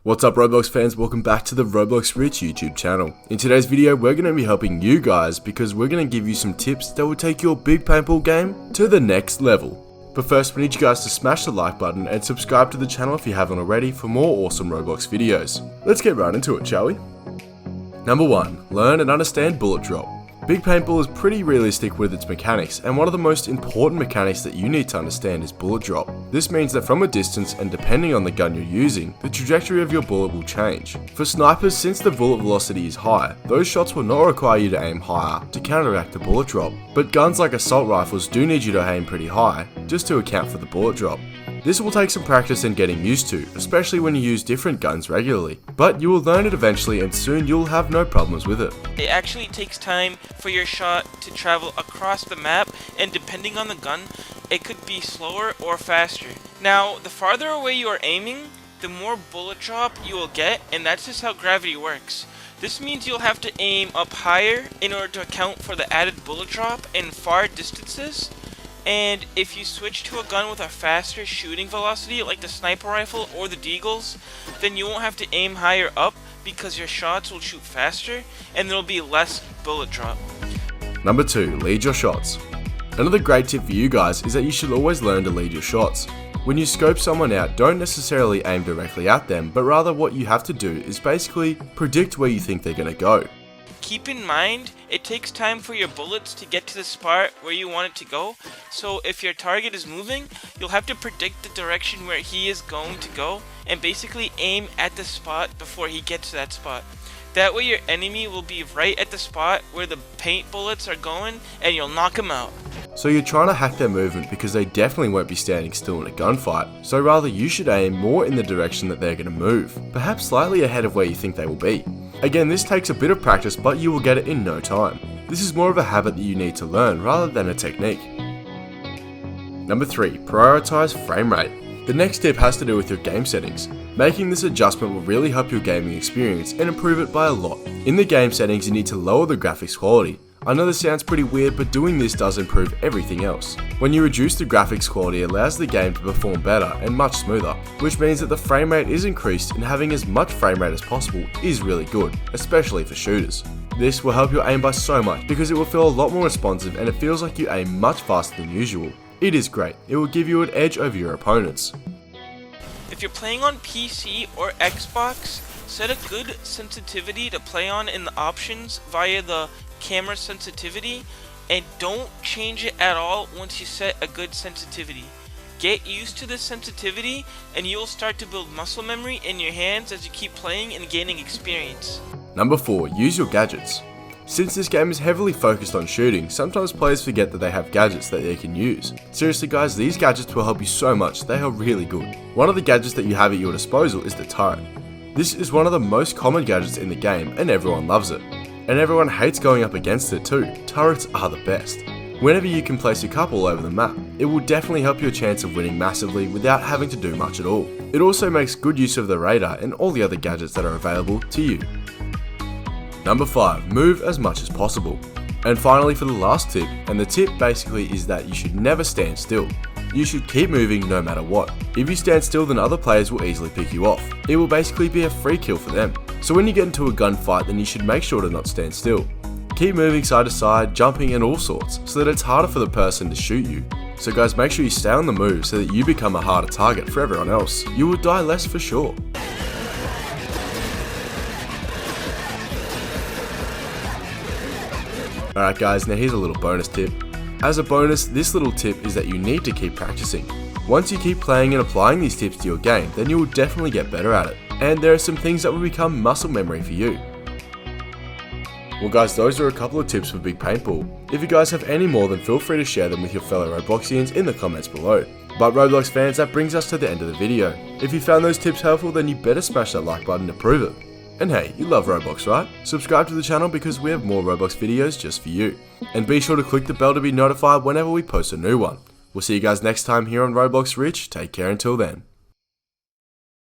What's up Roblox fans, welcome back to the Roblox Rich YouTube channel. In today's video we're going to be helping you guys because we're going to give you some tips that will take your big paintball game to the next level. But first we need you guys to smash the like button and subscribe to the channel if you haven't already for more awesome Roblox videos. Let's get right into it, shall we? Number 1. Learn and understand bullet drop. Big paintball is pretty realistic with its mechanics, and one of the most important mechanics that you need to understand is bullet drop. This means that from a distance and depending on the gun you're using, the trajectory of your bullet will change. For snipers, since the bullet velocity is high, those shots will not require you to aim higher to counteract the bullet drop. But guns like assault rifles do need you to aim pretty high, just to account for the bullet drop. This will take some practice and getting used to, especially when you use different guns regularly, but you will learn it eventually and soon you'll have no problems with it. It actually takes time for your shot to travel across the map, and depending on the gun, it could be slower or faster. Now, the farther away you are aiming, the more bullet drop you will get, and that's just how gravity works. This means you'll have to aim up higher in order to account for the added bullet drop in far distances. And if you switch to a gun with a faster shooting velocity like the sniper rifle or the deagles, then you won't have to aim higher up because your shots will shoot faster and there will be less bullet drop. Number 2. Lead your shots. Another great tip for you guys is that you should always learn to lead your shots. When you scope someone out, don't necessarily aim directly at them, but rather what you have to do is basically predict where you think they're going to go. Keep in mind, it takes time for your bullets to get to the spot where you want it to go, so if your target is moving, you'll have to predict the direction where he is going to go, and basically aim at the spot before he gets to that spot. That way your enemy will be right at the spot where the paint bullets are going, and you'll knock him out. So you're trying to hack their movement because they definitely won't be standing still in a gunfight, so rather you should aim more in the direction that they're going to move, perhaps slightly ahead of where you think they will be. Again, this takes a bit of practice, but you will get it in no time. This is more of a habit that you need to learn rather than a technique. Number 3. Prioritize frame rate. The next tip has to do with your game settings. Making this adjustment will really help your gaming experience and improve it by a lot. In the game settings, you need to lower the graphics quality. I know this sounds pretty weird, but doing this does improve everything else. When you reduce the graphics quality, it allows the game to perform better and much smoother, which means that the frame rate is increased, and having as much frame rate as possible is really good, especially for shooters. This will help your aim by so much because it will feel a lot more responsive and it feels like you aim much faster than usual. It is great, it will give you an edge over your opponents. If you're playing on PC or Xbox, set a good sensitivity to play on in the options via the camera sensitivity, and don't change it at all once you set a good sensitivity. Get used to this sensitivity and you'll start to build muscle memory in your hands as you keep playing and gaining experience. Number 4. Use your gadgets. Since this game is heavily focused on shooting, sometimes players forget that they have gadgets that they can use. Seriously guys, these gadgets will help you so much, they are really good. One of the gadgets that you have at your disposal is the turret. This is one of the most common gadgets in the game and everyone loves it. And everyone hates going up against it too. Turrets are the best. Whenever you can place a couple over the map, it will definitely help your chance of winning massively without having to do much at all. It also makes good use of the radar and all the other gadgets that are available to you. Number 5. Move as much as possible. And finally for the last tip, and the tip basically is that you should never stand still. You should keep moving no matter what. If you stand still, then other players will easily pick you off. It will basically be a free kill for them. So when you get into a gunfight, then you should make sure to not stand still. Keep moving side to side, jumping and all sorts, so that it's harder for the person to shoot you. So guys, make sure you stay on the move so that you become a harder target for everyone else. You will die less for sure. Alright guys, now here's a little bonus tip. As a bonus, this little tip is that you need to keep practicing. Once you keep playing and applying these tips to your game, then you will definitely get better at it. And there are some things that will become muscle memory for you. Well guys, those are a couple of tips for Big Paintball. If you guys have any more, then feel free to share them with your fellow Robloxians in the comments below. But Roblox fans, that brings us to the end of the video. If you found those tips helpful, then you better smash that like button to prove it. And hey, you love Roblox, right? Subscribe to the channel because we have more Roblox videos just for you. And be sure to click the bell to be notified whenever we post a new one. We'll see you guys next time here on Roblox Rich. Take care until then.